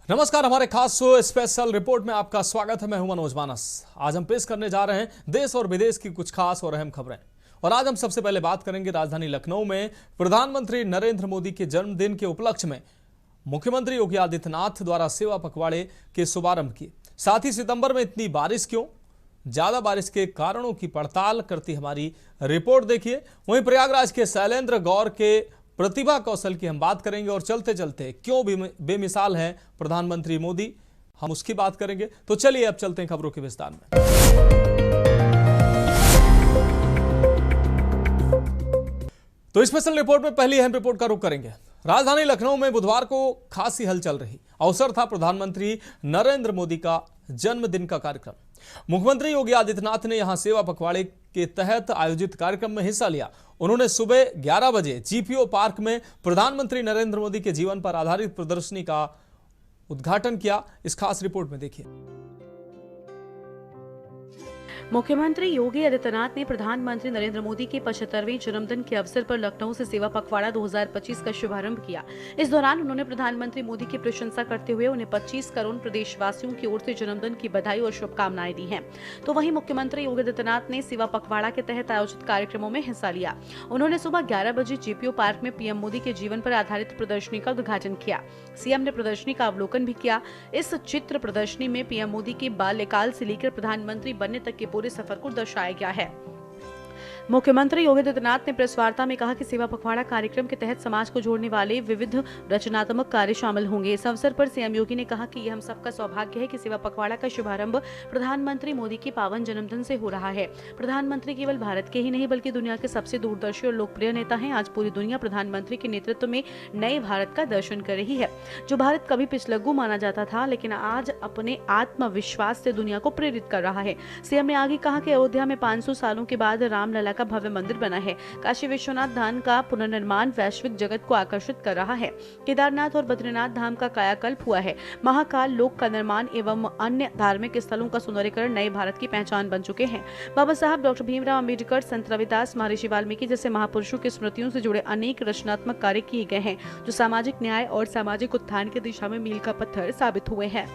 नमस्कार, हमारे खास शो स्पेशल रिपोर्ट में आपका स्वागत है। मैं हूं मनोज मानस। आज हम पेश करने जा रहे हैं देश और विदेश की कुछ खास और अहम खबरें। और आज हम सबसे पहले बात करेंगे राजधानी लखनऊ में प्रधानमंत्री नरेंद्र मोदी के जन्मदिन के उपलक्ष्य में मुख्यमंत्री योगी आदित्यनाथ द्वारा सेवा पखवाड़े के शुभारंभ किए। साथ ही सितंबर में इतनी बारिश क्यों, ज्यादा बारिश के कारणों की पड़ताल करती हमारी रिपोर्ट देखिए। वहीं प्रयागराज के शैलेंद्र गौर के प्रतिभा कौशल की हम बात करेंगे और चलते चलते क्यों बेमिसाल हैं प्रधानमंत्री मोदी, हम उसकी बात करेंगे। तो चलिए अब चलते हैं खबरों के विस्तार में। तो स्पेशल रिपोर्ट में पहली अहम रिपोर्ट का रुख करेंगे। राजधानी लखनऊ में बुधवार को खासी हलचल रही। अवसर था प्रधानमंत्री नरेंद्र मोदी का जन्मदिन का कार्यक्रम। मुख्यमंत्री योगी आदित्यनाथ ने यहां सेवा पखवाड़े के तहत आयोजित कार्यक्रम में हिस्सा लिया। उन्होंने सुबह 11 बजे जीपीओ पार्क में प्रधानमंत्री नरेंद्र मोदी के जीवन पर आधारित प्रदर्शनी का उद्घाटन किया। इस खास रिपोर्ट में देखिए। मुख्यमंत्री योगी आदित्यनाथ ने प्रधानमंत्री नरेंद्र मोदी के 75वें जन्मदिन के अवसर पर लखनऊ से सेवा पखवाड़ा 2025 का शुभारंभ किया। इस दौरान उन्होंने प्रधानमंत्री मोदी की प्रशंसा करते हुए उन्हें 25 करोड़ प्रदेशवासियों की ओर से जन्मदिन की बधाई और शुभकामनाएं दी हैं। तो वहीं मुख्यमंत्री योगी आदित्यनाथ ने सेवा पखवाड़ा के तहत आयोजित कार्यक्रमों में हिस्सा लिया। उन्होंने सुबह 11 बजे जीपीओ पार्क में पीएम मोदी के जीवन पर आधारित प्रदर्शनी का उद्घाटन किया। सीएम ने प्रदर्शनी का अवलोकन भी किया। इस चित्र प्रदर्शनी में पीएम मोदी के बाल्यकाल से लेकर प्रधानमंत्री बनने तक के पूरे सफर को दर्शाया गया है। मुख्यमंत्री योगी आदित्यनाथ ने प्रेस वार्ता में कहा कि सेवा पखवाड़ा कार्यक्रम के तहत समाज को जोड़ने वाले विविध रचनात्मक कार्य शामिल होंगे। इस अवसर पर सीएम योगी ने कहा कि यह हम सबका सौभाग्य है कि सेवा पखवाड़ा का शुभारंभ प्रधानमंत्री मोदी के पावन जन्मदिन से हो रहा है। प्रधानमंत्री केवल भारत के ही नहीं बल्कि दुनिया के सबसे दूरदर्शी और लोकप्रिय नेता हैं। आज पूरी दुनिया प्रधानमंत्री के नेतृत्व में नए भारत का दर्शन कर रही है। जो भारत कभी पिछलग्गू माना जाता था, लेकिन आज अपने आत्मविश्वास से दुनिया को प्रेरित कर रहा है। सीएम ने आगे कहा कि अयोध्या में 500 सालों के बाद रामलला का भव्य मंदिर बना है। काशी विश्वनाथ धाम का पुनर्निर्माण वैश्विक जगत को आकर्षित कर रहा है। केदारनाथ और बद्रीनाथ धाम का कायाकल्प हुआ है। महाकाल लोक का निर्माण एवं अन्य धार्मिक स्थलों का सुंदरीकरण नए भारत की पहचान बन चुके हैं। बाबा साहब डॉक्टर भीमराव अम्बेडकर, संत रविदास, महर्षि वाल्मीकि जैसे महापुरुषों की स्मृतियों से जुड़े अनेक रचनात्मक कार्य किए गए हैं, जो सामाजिक न्याय और सामाजिक उत्थान की दिशा में मील का पत्थर साबित हुए हैं।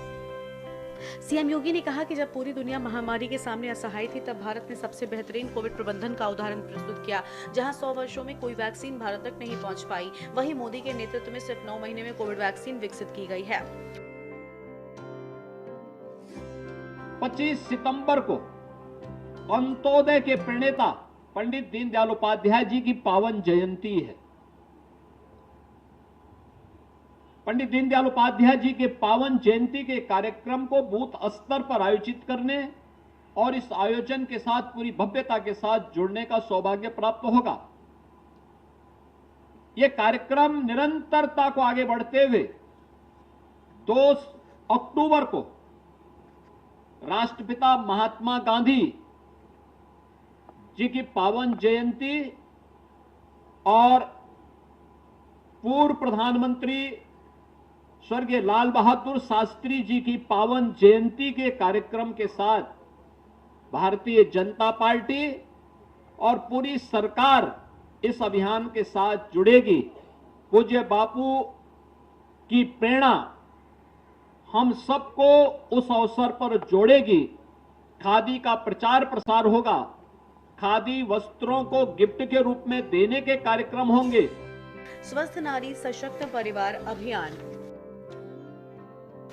सीएम योगी ने कहा कि जब पूरी दुनिया महामारी के सामने असहाय थी, तब भारत ने सबसे बेहतरीन कोविड प्रबंधन का उदाहरण प्रस्तुत किया। जहां 100 वर्षों में कोई वैक्सीन भारत तक नहीं पहुंच पाई, वहीं मोदी के नेतृत्व में सिर्फ 9 महीने में कोविड वैक्सीन विकसित की गई है। 25 सितंबर को अंत्योदय के प्रणेता पंडित दीनदयाल उपाध्याय जी की पावन जयंती है। पंडित दीनदयाल उपाध्याय जी के पावन जयंती के कार्यक्रम को बूथ स्तर पर आयोजित करने और इस आयोजन के साथ पूरी भव्यता के साथ जुड़ने का सौभाग्य प्राप्त होगा। यह कार्यक्रम निरंतरता को आगे बढ़ते हुए 2 अक्टूबर को राष्ट्रपिता महात्मा गांधी जी की पावन जयंती और पूर्व प्रधानमंत्री स्वर्गीय लाल बहादुर शास्त्री जी की पावन जयंती के कार्यक्रम के साथ भारतीय जनता पार्टी और पूरी सरकार इस अभियान के साथ जुड़ेगी। पूज्य बापू की प्रेरणा हम सबको उस अवसर पर जोड़ेगी। खादी का प्रचार प्रसार होगा। खादी वस्त्रों को गिफ्ट के रूप में देने के कार्यक्रम होंगे। स्वस्थ नारी सशक्त परिवार अभियान।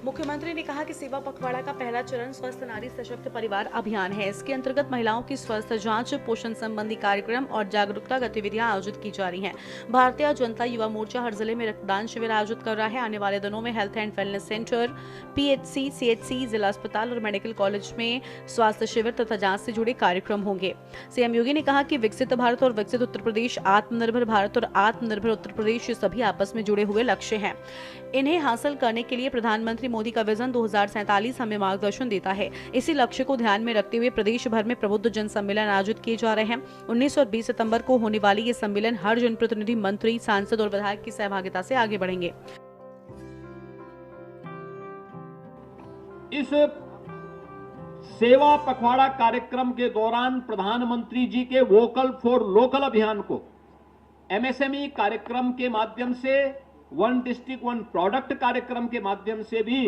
मुख्यमंत्री ने कहा कि सेवा पखवाड़ा का पहला चरण स्वस्थ नारी सशक्त परिवार अभियान है। इसके अंतर्गत महिलाओं की स्वस्थ जांच, पोषण संबंधी कार्यक्रम और जागरूकता गतिविधियां आयोजित की जा रही हैं। भारतीय जनता युवा मोर्चा हर जिले में रक्तदान शिविर आयोजित कर रहा है। आने वाले दिनों में health and wellness centre, PHC, CHC, जिला अस्पताल और मेडिकल कॉलेज में स्वास्थ्य शिविर तथा जांच से जुड़े कार्यक्रम होंगे। सीएम योगी ने कहा कि विकसित भारत और विकसित उत्तर प्रदेश, आत्मनिर्भर भारत और आत्मनिर्भर उत्तर प्रदेश, ये सभी आपस में जुड़े हुए लक्ष्य हैं। इन्हें हासिल करने के लिए प्रधानमंत्री मोदी का विजन 2047 हमें मार्गदर्शन देता है। इसी लक्ष्य को ध्यान में रखते हुए प्रदेश भर में प्रबुद्ध जन सम्मेलन आयोजित किए जा रहे हैं। 19 और 20 सितंबर को होने वाली ये सम्मेलन हर जनप्रतिनिधि, मंत्री, सांसद और विधायक की सहभागिता से आगे बढ़ेंगे। इस सेवा पखवाड़ा कार्यक्रम के दौरान प्रधानमंत्री जी के वोकल फॉर लोकल अभियान को एमएसएमई कार्यक्रम के माध्यम से वन डिस्ट्रिक्ट वन प्रोडक्ट कार्यक्रम के माध्यम से भी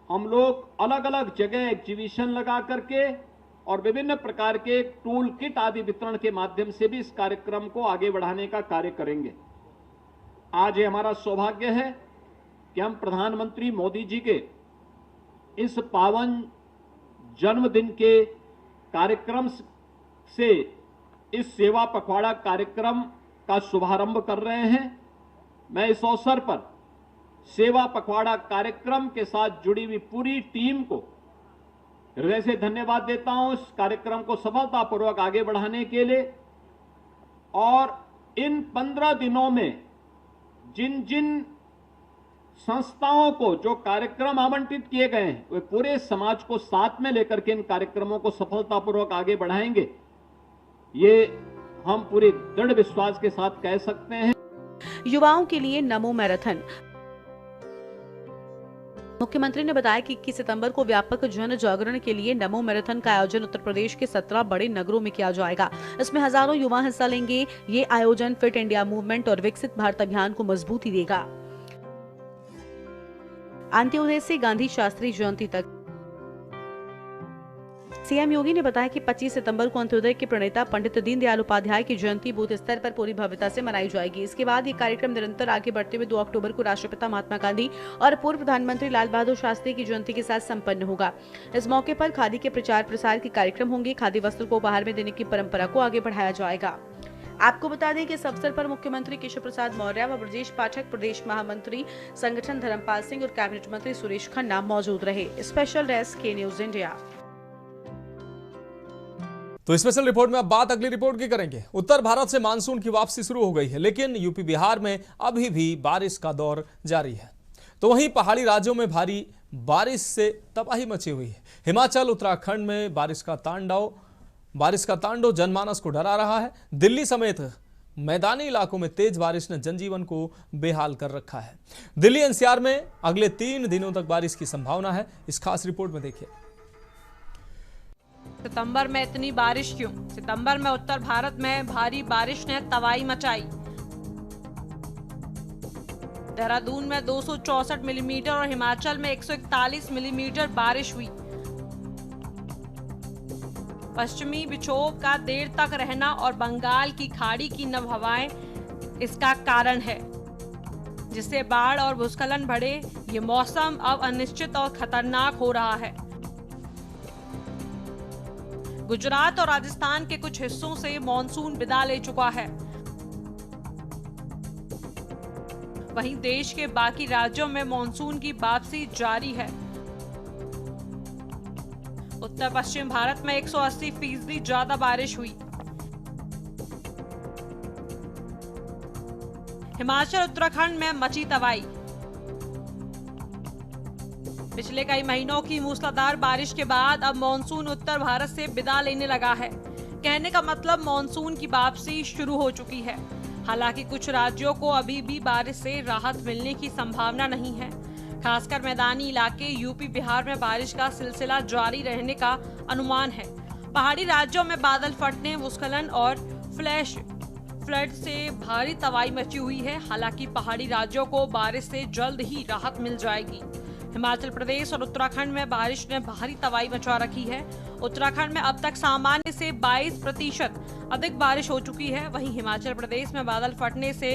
हम लोग अलग अलग जगह एग्जीबिशन लगा करके और विभिन्न प्रकार के टूल किट आदि वितरण के माध्यम से भी इस कार्यक्रम को आगे बढ़ाने का कार्य करेंगे। आज ये हमारा सौभाग्य है कि हम प्रधानमंत्री मोदी जी के इस पावन जन्मदिन के कार्यक्रम से इस सेवा पखवाड़ा कार्यक्रम का शुभारंभ कर रहे हैं। मैं इस अवसर पर सेवा पखवाड़ा कार्यक्रम के साथ जुड़ी हुई पूरी टीम को हृदय से धन्यवाद देता हूं इस कार्यक्रम को सफलतापूर्वक आगे बढ़ाने के लिए। और इन 15 दिनों में जिन जिन संस्थाओं को जो कार्यक्रम आवंटित किए गए हैं वे पूरे समाज को साथ में लेकर के इन कार्यक्रमों को सफलतापूर्वक आगे बढ़ाएंगे, ये हम पूरे दृढ़ विश्वास के साथ कह सकते हैं। युवाओं के लिए नमो मैराथन। मुख्यमंत्री ने बताया कि 21 सितंबर को व्यापक जन जागरण के लिए नमो मैराथन का आयोजन उत्तर प्रदेश के 17 बड़े नगरों में किया जाएगा। इसमें हजारों युवा हिस्सा लेंगे। ये आयोजन फिट इंडिया मूवमेंट और विकसित भारत अभियान को मजबूती देगा। अंत्योदय से गांधी शास्त्री जयंती तक। सीएम योगी ने बताया कि 25 सितंबर को अंत्योदय के प्रणेता पंडित दीनदयाल उपाध्याय की जयंती बूथ स्तर पर पूरी भव्यता से मनाई जाएगी। इसके बाद ये कार्यक्रम निरंतर आगे बढ़ते हुए 2 अक्टूबर को राष्ट्रपिता महात्मा गांधी और पूर्व प्रधानमंत्री लाल बहादुर शास्त्री की जयंती के साथ संपन्न होगा। इस मौके पर खादी के प्रचार प्रसार के कार्यक्रम होंगे। खादी वस्त्र को उपहार में देने की परंपरा को आगे बढ़ाया जाएगा। आपको बता दें कि इस अवसर पर मुख्यमंत्री केशव प्रसाद मौर्य व ब्रजेश पाठक, प्रदेश महामंत्री संगठन धर्मपाल सिंह और कैबिनेट मंत्री सुरेश खन्ना मौजूद रहे। स्पेशल डेस्क के न्यूज इंडिया। तो स्पेशल रिपोर्ट में अब बात अगली रिपोर्ट की करेंगे। उत्तर भारत से मानसून की वापसी शुरू हो गई है, लेकिन यूपी बिहार में अभी भी बारिश का दौर जारी है। तो वहीं पहाड़ी राज्यों में भारी बारिश से तबाही मची हुई है। हिमाचल, उत्तराखंड में बारिश का तांडव जनमानस को डरा रहा है। दिल्ली समेत मैदानी इलाकों में तेज बारिश ने जनजीवन को बेहाल कर रखा है। दिल्ली एनसीआर में अगले 3 दिनों तक बारिश की संभावना है। इस खास रिपोर्ट में देखिए। सितंबर में इतनी बारिश क्यों? सितंबर में उत्तर भारत में भारी बारिश ने तबाही मचाई। देहरादून में 264 मिलीमीटर और हिमाचल में 141 मिलीमीटर बारिश हुई। पश्चिमी विक्षोभ का देर तक रहना और बंगाल की खाड़ी की नम हवाएं इसका कारण है, जिससे बाढ़ और भूस्खलन बढ़े। ये मौसम अब अनिश्चित और खतरनाक हो रहा है। गुजरात और राजस्थान के कुछ हिस्सों से मॉनसून विदा ले चुका है। वहीं देश के बाकी राज्यों में मॉनसून की वापसी जारी है। उत्तर पश्चिम भारत में 180% ज्यादा बारिश हुई। हिमाचल उत्तराखंड में मची तबाही। पिछले कई महीनों की मूसलाधार बारिश के बाद अब मॉनसून उत्तर भारत से विदा लेने लगा है। कहने का मतलब मॉनसून की वापसी शुरू हो चुकी है। हालांकि कुछ राज्यों को अभी भी बारिश से राहत मिलने की संभावना नहीं है। खासकर मैदानी इलाके यूपी बिहार में बारिश का सिलसिला जारी रहने का अनुमान है। पहाड़ी राज्यों में बादल फटने, भूस्खलन और फ्लैश फ्लड से भारी तबाही मची हुई है। हालांकि पहाड़ी राज्यों को बारिश से जल्द ही राहत मिल जाएगी। हिमाचल प्रदेश और उत्तराखंड में बारिश ने भारी तबाही मचा रखी है। उत्तराखंड में अब तक सामान्य से 22% अधिक बारिश हो चुकी है। वहीं हिमाचल प्रदेश में बादल फटने से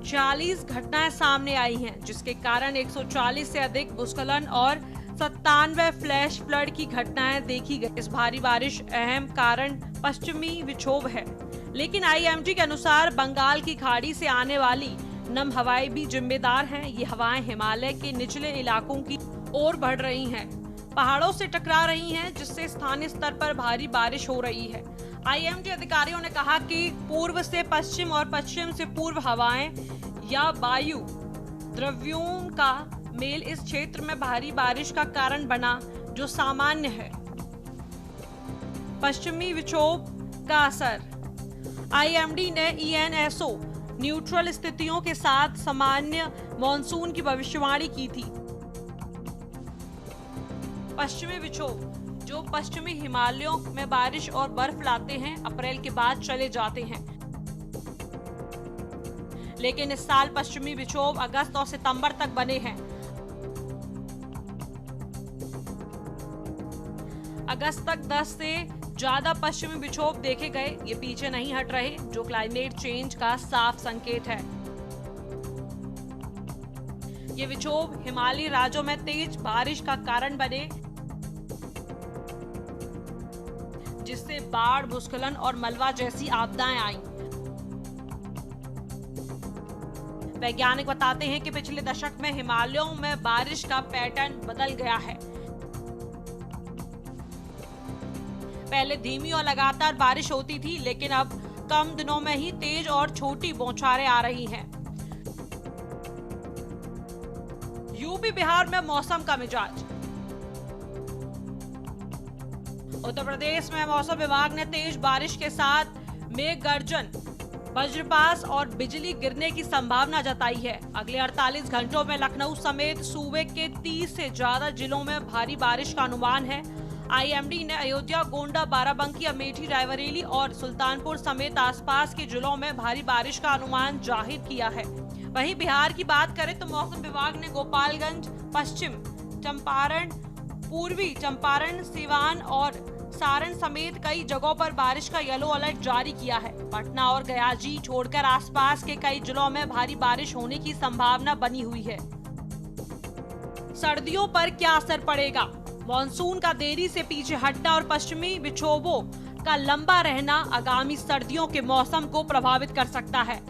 40 घटनाएं सामने आई हैं, जिसके कारण 140 से अधिक भूस्खलन और 97 फ्लैश फ्लड की घटनाएं देखी गई। इस भारी बारिश अहम कारण पश्चिमी विक्षोभ है, लेकिन आईएमडी के अनुसार बंगाल की खाड़ी से आने वाली नम हवाएं भी जिम्मेदार हैं। ये हवाएं हिमालय के निचले इलाकों की ओर बढ़ रही हैं, पहाड़ों से टकरा रही हैं, जिससे स्थानीय स्तर पर भारी बारिश हो रही है। आईएमडी अधिकारियों ने कहा कि पूर्व से पश्चिम और पश्चिम से पूर्व हवाएं या वायु द्रव्यों का मेल इस क्षेत्र में भारी बारिश का कारण बना, जो सामान्य है। पश्चिमी विक्षोभ का असर। आईएमडी ने ENSO न्यूट्रल स्थितियों के साथ सामान्य मॉनसून की भविष्यवाणी की थी। पश्चिमी विक्षोभ, जो पश्चिमी हिमालयों में बारिश और बर्फ लाते हैं, अप्रैल के बाद चले जाते हैं, लेकिन इस साल पश्चिमी विक्षोभ अगस्त और सितंबर तक बने हैं। अगस्त तक 10 से ज्यादा पश्चिमी विक्षोभ देखे गए। ये पीछे नहीं हट रहे, जो क्लाइमेट चेंज का साफ संकेत है। ये विक्षोभ हिमालयी राज्यों में तेज बारिश का कारण बने, जिससे बाढ़, भूस्खलन और मलबा जैसी आपदाएं आईं। वैज्ञानिक बताते हैं कि पिछले दशक में हिमालयों में बारिश का पैटर्न बदल गया है। पहले धीमी और लगातार बारिश होती थी, लेकिन अब कम दिनों में ही तेज और छोटी बौछारें आ रही हैं। यूपी बिहार में मौसम का मिजाज। उत्तर प्रदेश में मौसम विभाग ने तेज बारिश के साथ मेघ गर्जन, वज्रपात और बिजली गिरने की संभावना जताई है। अगले 48 घंटों में लखनऊ समेत सूबे के 30 से ज्यादा जिलों में भारी बारिश का अनुमान है। आईएमडी ने अयोध्या, गोंडा, बाराबंकी, अमेठी, रायबरेली और सुल्तानपुर समेत आसपास के जिलों में भारी बारिश का अनुमान जाहिर किया है। वहीं बिहार की बात करें तो मौसम विभाग ने गोपालगंज, पश्चिम चंपारण, पूर्वी चंपारण, सिवान और सारण समेत कई जगहों पर बारिश का येलो अलर्ट जारी किया है। पटना और गयाजी छोड़कर आसपास के कई जिलों में भारी बारिश होने की संभावना बनी हुई है। सर्दियों पर क्या असर पड़ेगा? मॉनसून का देरी से पीछे हटना और पश्चिमी विक्षोभों का लंबा रहना आगामी सर्दियों के मौसम को प्रभावित कर सकता है।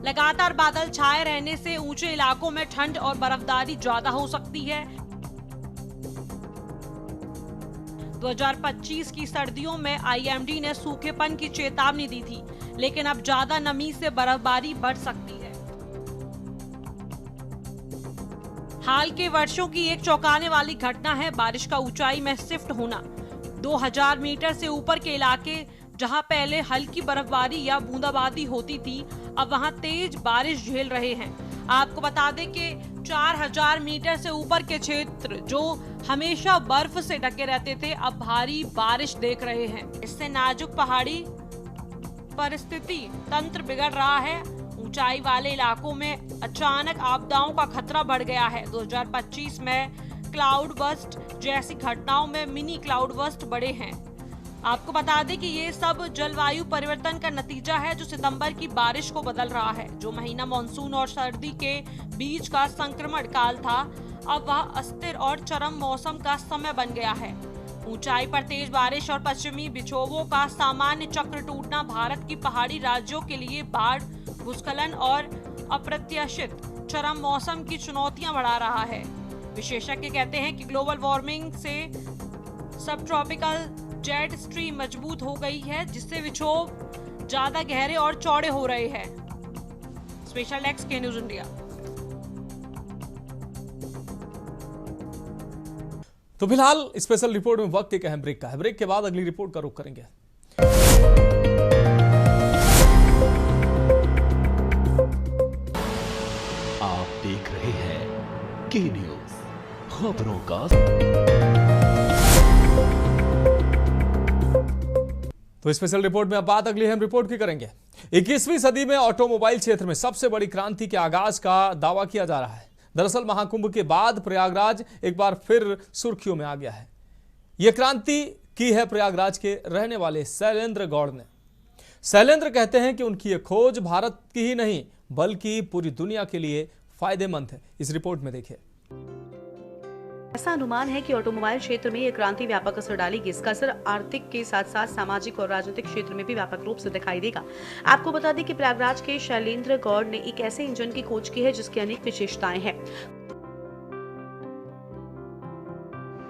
लगातार बादल छाए रहने से ऊंचे इलाकों में ठंड और बर्फबारी ज्यादा हो सकती है। 2025 की सर्दियों में आईएमडी ने सूखेपन की चेतावनी दी थी, लेकिन अब ज्यादा नमी से बर्फबारी बढ़ सकती है। हाल के वर्षों की एक चौंकाने वाली घटना है बारिश का ऊंचाई में शिफ्ट होना। 2000 मीटर से ऊपर के इलाके जहां पहले हल्की बर्फबारी या बूंदाबांदी होती थी, अब वहां तेज बारिश झेल रहे हैं। आपको बता दें कि 4000 मीटर से ऊपर के क्षेत्र जो हमेशा बर्फ से ढके रहते थे, अब भारी बारिश देख रहे हैं। इससे नाजुक पहाड़ी परिस्थिति तंत्र बिगड़ रहा है। ऊंचाई वाले इलाकों में अचानक आपदाओं का खतरा बढ़ गया है। 2025 में क्लाउड बस्ट जैसी घटनाओं में मिनी क्लाउड बस्ट बढ़े हैं। आपको बता दें कि ये सब जलवायु परिवर्तन का नतीजा है, जो सितंबर की बारिश को बदल रहा है। जो महीना मानसून और सर्दी के बीच का संक्रमण काल था, अब वह अस्थिर और चरम मौसम का समय बन गया है। ऊंचाई पर तेज बारिश और पश्चिमी विक्षोभों का सामान्य चक्र टूटना भारत की पहाड़ी राज्यों के लिए बाढ़, भूस्खलन और अप्रत्याशित चरम मौसम की चुनौतियां बढ़ा रहा है। विशेषज्ञ कहते हैं कि ग्लोबल वार्मिंग से सब ट्रॉपिकल जेट स्ट्रीम मजबूत हो गई है, जिससे विक्षोभ ज्यादा गहरे और चौड़े हो रहे हैं। स्पेशल डेस्क के न्यूज़ इंडिया। तो फिलहाल स्पेशल रिपोर्ट में वक्त एक अहम ब्रेक का है। ब्रेक के बाद अगली रिपोर्ट का रुख करेंगे। आप देख रहे हैं के न्यूज़, खबरों का। तो स्पेशल रिपोर्ट में अब बात अगली अहम रिपोर्ट की करेंगे। 21वीं सदी में ऑटोमोबाइल क्षेत्र में सबसे बड़ी क्रांति के आगाज का दावा किया जा रहा है। दरअसल महाकुंभ के बाद प्रयागराज एक बार फिर सुर्खियों में आ गया है। यह क्रांति की है प्रयागराज के रहने वाले शैलेंद्र गौड़ ने। शैलेंद्र कहते हैं कि उनकी यह खोज भारत की ही नहीं बल्कि पूरी दुनिया के लिए फायदेमंद है। इस रिपोर्ट में देखिए। ऐसा अनुमान है कि ऑटोमोबाइल क्षेत्र में ये क्रांति व्यापक असर डालेगी। इसका असर आर्थिक के साथ साथ सामाजिक और राजनीतिक क्षेत्र में भी व्यापक रूप से दिखाई देगा। आपको बता दें कि प्रयागराज के शैलेंद्र गौड़ ने एक ऐसे इंजन की खोज की है जिसकी अनेक विशेषताएं हैं।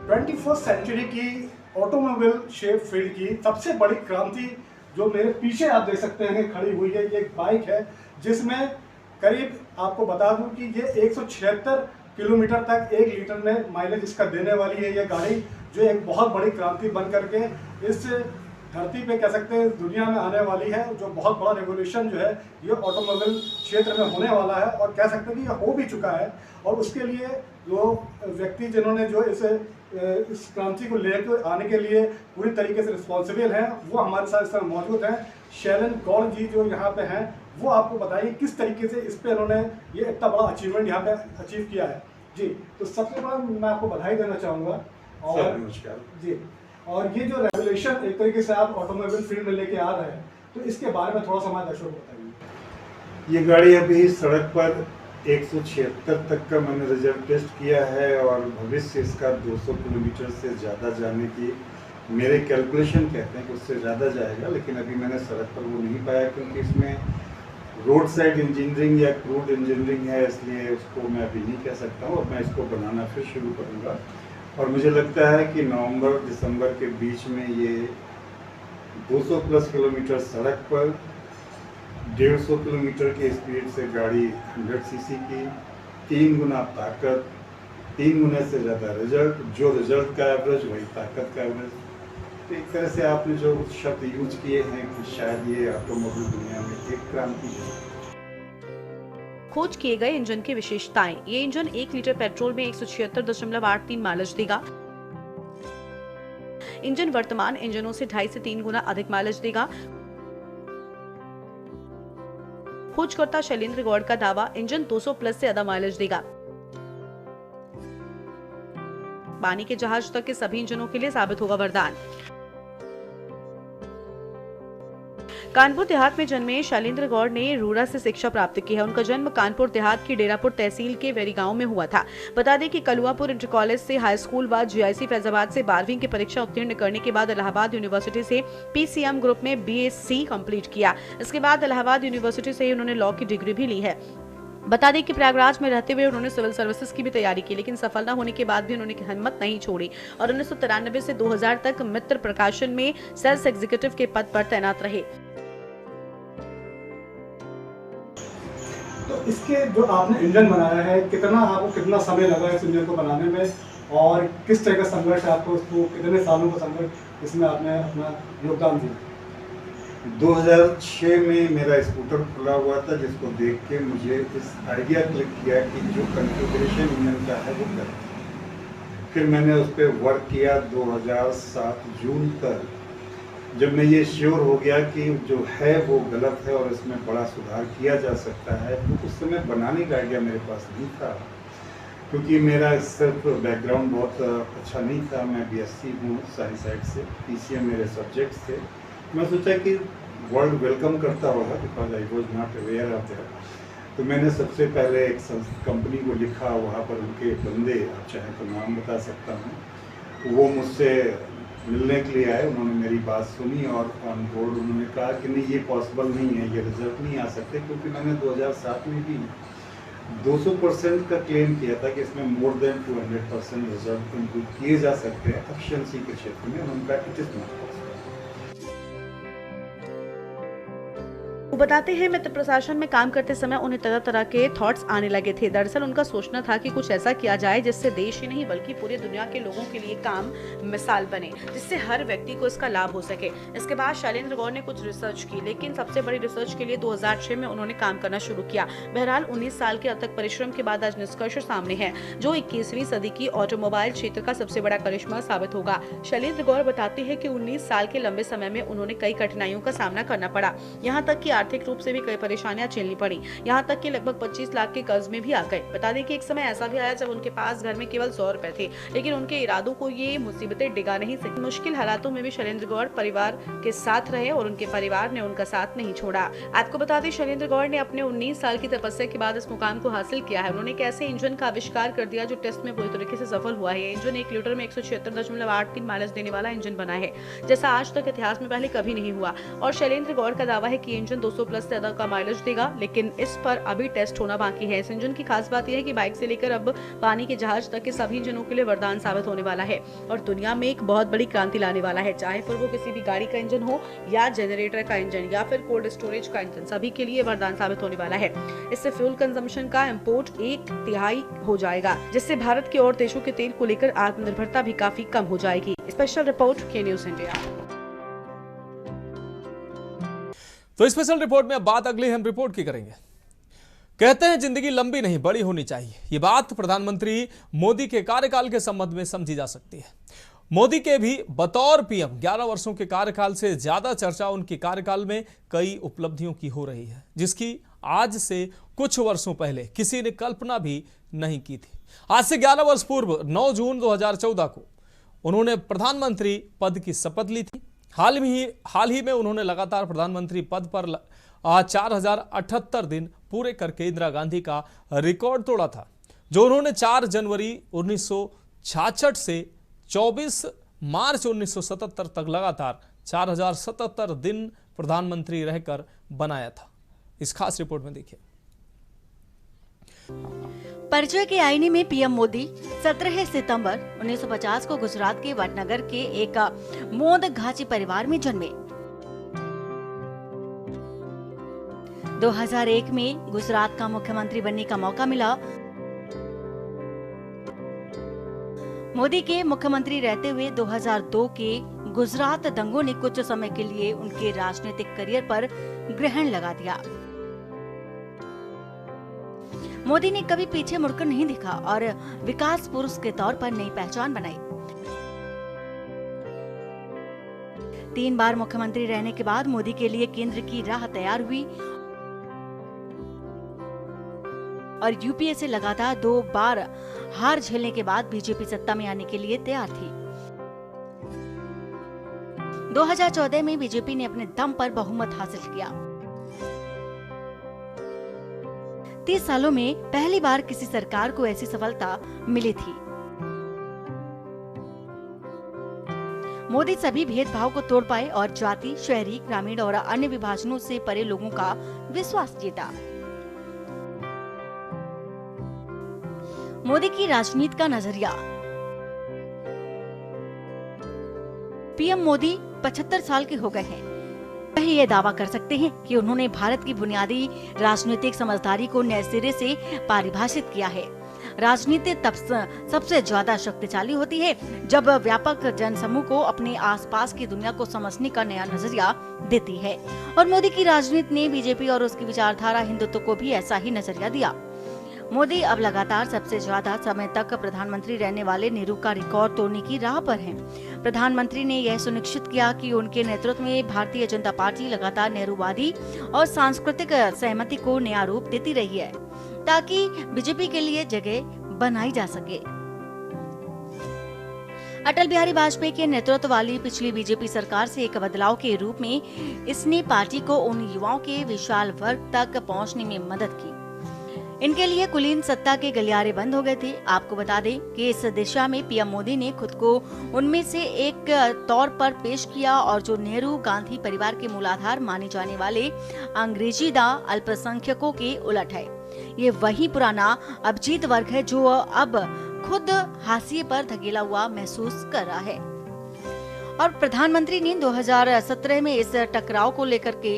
21st सेंचुरी की ऑटोमोबाइल शेप फील्ड की सबसे बड़ी क्रांति जो मेरे पीछे आप देख सकते हैं खड़ी हुई है, ये एक बाइक है जिसमें करीब आपको बता दूं कि ये 176 किलोमीटर तक 1 लीटर में माइलेज इसका देने वाली है। ये गाड़ी जो एक बहुत बड़ी क्रांति बन करके इस धरती पे कह सकते हैं दुनिया में आने वाली है। जो बहुत बड़ा रेवोल्यूशन जो है ये ऑटोमोबाइल क्षेत्र में होने वाला है और कह सकते हैं कि ये हो भी चुका है। और उसके लिए जो व्यक्ति जिन्होंने जो इस क्रांति को लेकर आने के लिए पूरी तरीके से रिस्पॉन्सिबल हैं वो हमारे साथ इस समय मौजूद हैं। शैलेंद्र गौड़ जी जो यहाँ पे हैं वो आपको बताइए किस तरीके से इस पे उन्होंने ये इतना बड़ा अचीवमेंट यहाँ पे अचीव किया है। जी, तो सबसे पहले मैं आपको बधाई देना चाहूँगा। और नमस्कार जी, और ये जो रेवोल्यूशन एक तरीके से आप ऑटोमोबाइल फील्ड में लेके आ रहे हैं, तो इसके बारे में थोड़ा सा हमारे दर्शकों को बताइए। ये गाड़ी अभी सड़क पर 176 तक का मैंने रिजल्ट टेस्ट किया है और भविष्य इसका 200 किलोमीटर से ज़्यादा जाने की मेरे कैलकुलेशन कहते हैं कि उससे ज़्यादा जाएगा, लेकिन अभी मैंने सड़क पर वो नहीं पाया क्योंकि इसमें रोड साइड इंजीनियरिंग या क्रूड इंजीनियरिंग है, इसलिए उसको मैं अभी नहीं कह सकता हूँ। और मैं इसको बनाना फिर शुरू करूँगा और मुझे लगता है कि नवंबर दिसंबर के बीच में ये 200 प्लस किलोमीटर सड़क पर 150 किलोमीटर की स्पीड से गाड़ी 100 सीसी की 3 गुना ताकत 3 गुने से ज़्यादा रिजल्ट, जो रिजल्ट का एवरेज वही ताकत का एवरेज। तो एक तरह से आपने जो शब्द यूज किए हैं कि शायद ये ऑटोमोबाइल दुनिया में एक क्रांति है। खोज किए गए इंजन की विशेषताएं। ये इंजन 1 लीटर पेट्रोल में 176.83 माइलेज देगा। इंजन वर्तमान इंजनों से 2.5 से 3 गुना अधिक माइलेज देगा। खोजकर्ता शैलेंद्र गौड़ का दावा, इंजन 200 प्लस से ज्यादा माइलेज देगा। पानी के जहाज तक के सभी इंजनों के लिए साबित होगा वरदान। कानपुर देहात में जन्मे शैलेंद्र गौड़ ने रूरा से शिक्षा प्राप्त की है। उनका जन्म कानपुर देहात की डेरापुर तहसील के वेरी गांव में हुआ था। बता दें कि कलुआपुर इंटर कॉलेज से हाई स्कूल बाद जीआईसी फैजाबाद से 12वीं की परीक्षा उत्तीर्ण करने के बाद इलाहाबाद यूनिवर्सिटी से पीसीएम ग्रुप में बीएससी कंप्लीट किया। इसके बाद इलाहाबाद यूनिवर्सिटी से उन्होंने लॉ की डिग्री भी ली है। बता दें कि प्रयागराज में रहते हुए उन्होंने सिविल सर्विसेज की भी तैयारी की, लेकिन सफल न होने के बाद भी उन्होंने हिम्मत नहीं छोड़ी और 1993 से 2000 तक मित्र प्रकाशन में सेल्स एग्जीक्यूटिव के पद पर तैनात रहे। तो इसके जो आपने इंजन बनाया है, कितना समय लगा इस इंजन को बनाने में और किस तरह का संघर्ष आपको इसको कितने सालों का संघर्ष इसमें आपने अपना योगदान दिया? 2006 में मेरा स्कूटर खुला हुआ था, जिसको देख के मुझे इस आइडिया क्लिक किया कि जो कॉन्फ़िगरेशन इंजन का है वो गलत है। फिर मैंने उस पर वर्क किया 2007 जून तक। जब मैं ये श्योर हो गया कि जो है वो गलत है और इसमें बड़ा सुधार किया जा सकता है, तो उस समय बनाने का आइडिया मेरे पास नहीं था, क्योंकि मेरा सिर्फ बैकग्राउंड बहुत अच्छा नहीं था। मैं बीएससी हूँ साइंस साइड से, पीसीएम मेरे सब्जेक्ट्स थे। मैं सोचा कि वर्ल्ड वेलकम करता होगा, because I was not aware of that. तो मैंने सबसे पहले एक कंपनी को लिखा, वहाँ पर उनके बंदे, आप चाहें तो नाम बता सकता हूँ, वो मुझसे मिलने के लिए आए। उन्होंने मेरी बात सुनी और ऑन बोर्ड उन्होंने कहा कि नहीं, ये पॉसिबल नहीं है, ये रिजल्ट नहीं आ सकते, क्योंकि मैंने 2007 में भी 200% का क्लेम किया था कि इसमें मोर देन 200% रिजल्ट इम्प्रूव किए जा सकते हैं एफिशिएंसी के क्षेत्र में। उनका इट इज नॉट पॉसिबल। वो बताते हैं मित्र प्रशासन में काम करते समय उन्हें तरह तरह के थॉट्स आने लगे थे। दरअसल उनका सोचना था कि कुछ ऐसा किया जाए जिससे देश ही नहीं बल्कि पूरी दुनिया के लोगों के लिए काम मिसाल बने, जिससे हर व्यक्ति को इसका लाभ हो सके। इसके बाद शैलेंद्र गौड़ ने कुछ रिसर्च की, लेकिन सबसे बड़ी रिसर्च के लिए 2006 में उन्होंने काम करना शुरू किया। बहरहाल 19 साल के अथक परिश्रम के बाद आज निष्कर्ष सामने है, जो 21वीं सदी की ऑटोमोबाइल क्षेत्र का सबसे बड़ा करिश्मा साबित होगा। शैलेंद्र गौड़ बताते हैं कि 19 साल के लंबे समय में उन्होंने कई कठिनाइयों का सामना करना पड़ा। यहाँ तक कि आर्थिक रूप से भी कई परेशानियां झेलनी पड़ी। यहाँ तक कि लगभग 25 लाख के कर्ज में भी आ गए। बता दें कि एक समय ऐसा भी आया जब उनके पास घर में केवल 100 रुपए थे, लेकिन उनके इरादों को ये मुसीबतें डिगा नहीं सकी। मुश्किल हालातों में भी शैलेंद्र गौड़ परिवार के साथ रहे और उनके परिवार ने उनका साथ नहीं छोड़ा। आपको बता दें, शैलेंद्र गौड़ ने अपने 19 साल की तपस्या के बाद इस मुकाम को हासिल किया है। उन्होंने एक ऐसे इंजन का आविष्कार कर दिया जो टेस्ट में पूरी तरीके से सफल हुआ है। ये इंजन 1 लीटर में 176.83 माइलेज देने वाला इंजन बना है, जैसा आज तक इतिहास में पहले कभी नहीं हुआ। और शैलेंद्र गौड़ का दावा है कि इंजन 200 प्लस से ज्यादा का माइलेज देगा, लेकिन इस पर अभी टेस्ट होना बाकी है। इस इंजन की खास बात यह है कि बाइक से लेकर अब पानी के जहाज तक के सभी इंजनों के लिए वरदान साबित होने वाला है और दुनिया में एक बहुत बड़ी क्रांति लाने वाला है। चाहे फिर वो किसी भी गाड़ी का इंजन हो या जनरेटर का इंजन या फिर कोल्ड स्टोरेज का इंजन, सभी के लिए वरदान साबित होने वाला है। इससे फ्यूल कंजम्पशन का इंपोर्ट 1/3 हो जाएगा, जिससे भारत के और देशों के तेल को लेकर आत्मनिर्भरता भी काफी कम हो जाएगी। स्पेशल रिपोर्ट के न्यूज इंडिया। तो स्पेशल रिपोर्ट में अब बात अगली हम रिपोर्ट की करेंगे। कहते हैं जिंदगी लंबी नहीं बड़ी होनी चाहिए। ये बात प्रधानमंत्री मोदी के कार्यकाल के संबंध में समझी जा सकती है मोदी के भी बतौर पीएम 11 वर्षों के कार्यकाल से ज्यादा चर्चा उनके कार्यकाल में कई उपलब्धियों की हो रही है, जिसकी आज से कुछ वर्षों पहले किसी ने कल्पना भी नहीं की थी। आज से 11 वर्ष पूर्व 9 जून 2014 को उन्होंने प्रधानमंत्री पद की शपथ ली थी। हाल ही में उन्होंने लगातार प्रधानमंत्री पद पर 4078 दिन पूरे करके इंदिरा गांधी का रिकॉर्ड तोड़ा था, जो उन्होंने 4 जनवरी 1966 से 24 मार्च 1977 तक लगातार 4077 दिन प्रधानमंत्री रहकर बनाया था। इस खास रिपोर्ट में देखिए। परिचय के आईने में पीएम मोदी 17 सितंबर 1950 को गुजरात के वडनगर के एक मोद घाची परिवार में जन्मे। 2001 में गुजरात का मुख्यमंत्री बनने का मौका मिला। मोदी के मुख्यमंत्री रहते हुए 2002 के गुजरात दंगों ने कुछ समय के लिए उनके राजनीतिक करियर पर ग्रहण लगा दिया। मोदी ने कभी पीछे मुड़कर नहीं देखा और विकास पुरुष के तौर पर नई पहचान बनाई। 3 बार मुख्यमंत्री रहने के बाद मोदी के लिए केंद्र की राह तैयार हुई और यूपीए से लगातार 2 बार हार झेलने के बाद बीजेपी सत्ता में आने के लिए तैयार थी। 2014 में बीजेपी ने अपने दम पर बहुमत हासिल किया। 30 सालों में पहली बार किसी सरकार को ऐसी सफलता मिली थी। मोदी सभी भेदभाव को तोड़ पाए और जाति, शहरी, ग्रामीण और अन्य विभाजनों से परे लोगों का विश्वास जीता। मोदी की राजनीति का नजरिया। पीएम मोदी 75 साल के हो गए हैं। वही ये दावा कर सकते हैं कि उन्होंने भारत की बुनियादी राजनीतिक समझदारी को नए सिरे से परिभाषित किया है। राजनीति तब सबसे ज्यादा शक्तिशाली होती है जब व्यापक जनसमूह को अपने आसपास की दुनिया को समझने का नया नजरिया देती है, और मोदी की राजनीति ने बीजेपी और उसकी विचारधारा हिंदुत्व को भी ऐसा ही नजरिया दिया। मोदी अब लगातार सबसे ज्यादा समय तक प्रधानमंत्री रहने वाले नेहरू का रिकॉर्ड तोड़ने की राह पर हैं। प्रधानमंत्री ने यह सुनिश्चित किया कि उनके नेतृत्व में भारतीय जनता पार्टी लगातार नेहरूवादी और सांस्कृतिक सहमति को नया रूप देती रही है, ताकि बीजेपी के लिए जगह बनाई जा सके। अटल बिहारी वाजपेयी के नेतृत्व वाली पिछली बीजेपी सरकार से एक बदलाव के रूप में इसने पार्टी को उन युवाओं के विशाल वर्ग तक पहुंचने में मदद की। इनके लिए कुलीन सत्ता के गलियारे बंद हो गए थे। आपको बता दें कि इस दिशा में पीएम मोदी ने खुद को उनमें से एक तौर पर पेश किया, और जो नेहरू गांधी परिवार के मूलाधार माने जाने वाले अंग्रेजीदा अल्पसंख्यकों के उलट है। ये वही पुराना अभिजीत वर्ग है जो अब खुद हाशिए पर धकेला हुआ महसूस कर रहा है। और प्रधानमंत्री ने 2017 में इस टकराव को लेकर के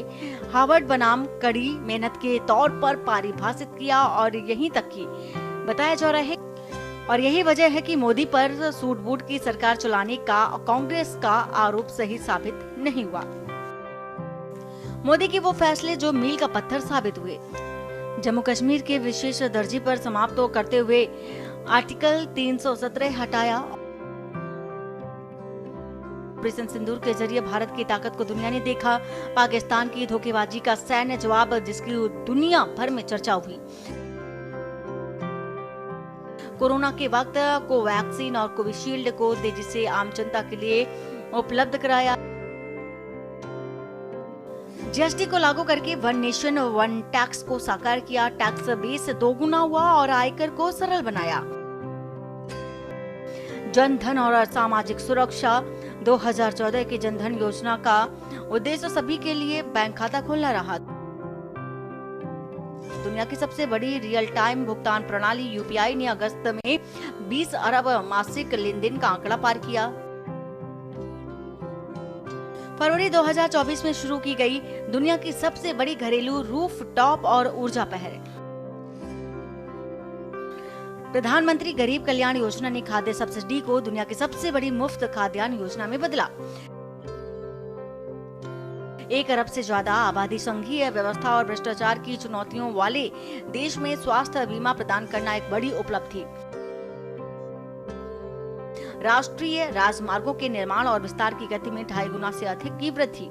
हार्वर्ड बनाम कड़ी मेहनत के तौर पर परिभाषित किया, और यहीं तक की बताया जा रहा है, और यही वजह है कि मोदी पर सूट बूट की सरकार चलाने का कांग्रेस का आरोप सही साबित नहीं हुआ। मोदी के वो फैसले जो मील का पत्थर साबित हुए। जम्मू कश्मीर के विशेष दर्जे पर समाप्त करते हुए आर्टिकल 317 हटाया। ऑपरेशन सिंदूर के जरिए भारत की ताकत को दुनिया ने देखा। पाकिस्तान की धोखेबाजी का सैन्य जवाब, जिसकी दुनिया भर में चर्चा हुई। कोरोना के वक्त कोवैक्सीन और कोविशील्ड को तेजी से आम जनता के लिए उपलब्ध कराया। जीएसटी को लागू करके वन नेशन वन टैक्स को साकार किया। टैक्स बेस दोगुना हुआ और आयकर को सरल बनाया। जन धन और सामाजिक सुरक्षा। 2014 की जन धन योजना का उद्देश्य सभी के लिए बैंक खाता खोलना रहा। दुनिया की सबसे बड़ी रियल टाइम भुगतान प्रणाली यूपीआई ने अगस्त में 20 अरब मासिक लेन देन का आंकड़ा पार किया। फरवरी 2024 में शुरू की गई दुनिया की सबसे बड़ी घरेलू रूफ टॉप और ऊर्जा पहल। प्रधानमंत्री गरीब कल्याण योजना ने खाद्य सब्सिडी को दुनिया की सबसे बड़ी मुफ्त खाद्यान्न योजना में बदला। 1 अरब से ज्यादा आबादी, संघीय व्यवस्था और भ्रष्टाचार की चुनौतियों वाले देश में स्वास्थ्य बीमा प्रदान करना एक बड़ी उपलब्धि। राष्ट्रीय राजमार्गों के निर्माण और विस्तार की गति में 2.5 गुना से अधिक की वृद्धि।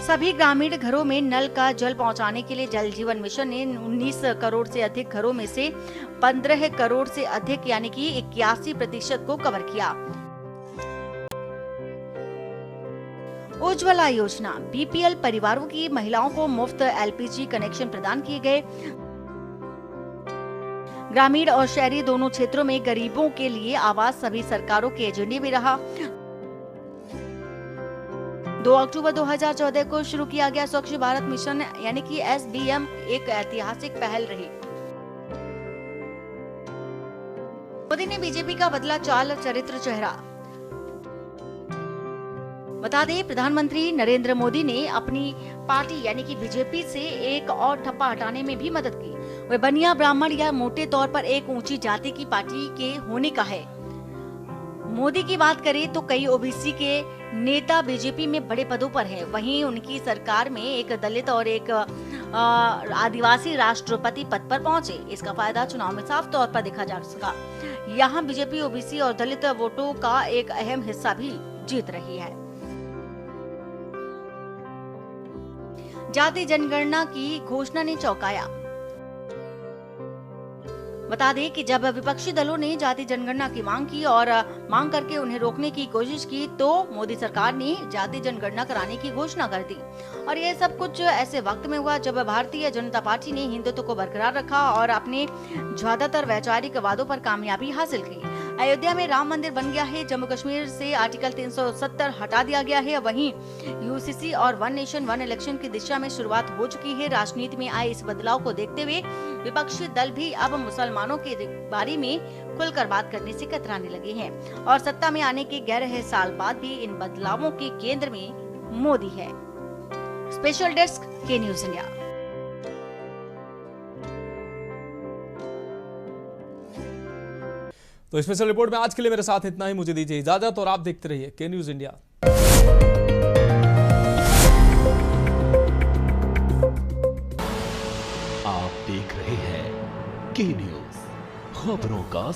सभी ग्रामीण घरों में नल का जल पहुंचाने के लिए जल जीवन मिशन ने 19 करोड़ से अधिक घरों में से 15 करोड़ से अधिक यानी कि 81% को कवर किया। उज्ज्वला योजना, बीपीएल परिवारों की महिलाओं को मुफ्त एलपीजी कनेक्शन प्रदान किए गए। ग्रामीण और शहरी दोनों क्षेत्रों में गरीबों के लिए आवास सभी सरकारों के एजेंडे में रहा। 2 अक्टूबर 2014 को शुरू किया गया स्वच्छ भारत मिशन यानी कि SBM एक ऐतिहासिक पहल रही। मोदी ने बीजेपी का बदला चाल चरित्र चेहरा। बता दें, प्रधानमंत्री नरेंद्र मोदी ने अपनी पार्टी यानी कि बीजेपी से एक और ठप्पा हटाने में भी मदद की। वह बनिया ब्राह्मण या मोटे तौर पर एक ऊंची जाति की पार्टी के होने का है। मोदी की बात करें तो कई ओबीसी के नेता बीजेपी में बड़े पदों पर हैं। वहीं उनकी सरकार में एक दलित और एक आदिवासी राष्ट्रपति पद पर पहुंचे। इसका फायदा चुनाव में साफ तौर पर देखा जा सका। यहाँ बीजेपी ओबीसी और दलित वोटों का एक अहम हिस्सा भी जीत रही है। जाति जनगणना की घोषणा ने चौंकाया। बता दें कि जब विपक्षी दलों ने जाति जनगणना की मांग की और मांग करके उन्हें रोकने की कोशिश की तो मोदी सरकार ने जाति जनगणना कराने की घोषणा कर दी। और यह सब कुछ ऐसे वक्त में हुआ जब भारतीय जनता पार्टी ने हिंदुत्व को बरकरार रखा और अपने ज्यादातर वैचारिक वादों पर कामयाबी हासिल की। अयोध्या में राम मंदिर बन गया है। जम्मू कश्मीर से आर्टिकल 370 हटा दिया गया है। वहीं यूसीसी और वन नेशन वन इलेक्शन की दिशा में शुरुआत हो चुकी है। राजनीति में आए इस बदलाव को देखते हुए विपक्षी दल भी अब मुसलमानों के बारे में खुलकर बात करने से कतराने लगे हैं और सत्ता में आने के 11 साल बाद भी इन बदलावों के केंद्र में मोदी है। स्पेशल डेस्क के न्यूज इंडिया। तो स्पेशल रिपोर्ट में आज के लिए मेरे साथ इतना ही। मुझे दीजिए इजाजत और आप देखते रहिए के न्यूज इंडिया। आप देख रहे हैं के न्यूज, खबरों का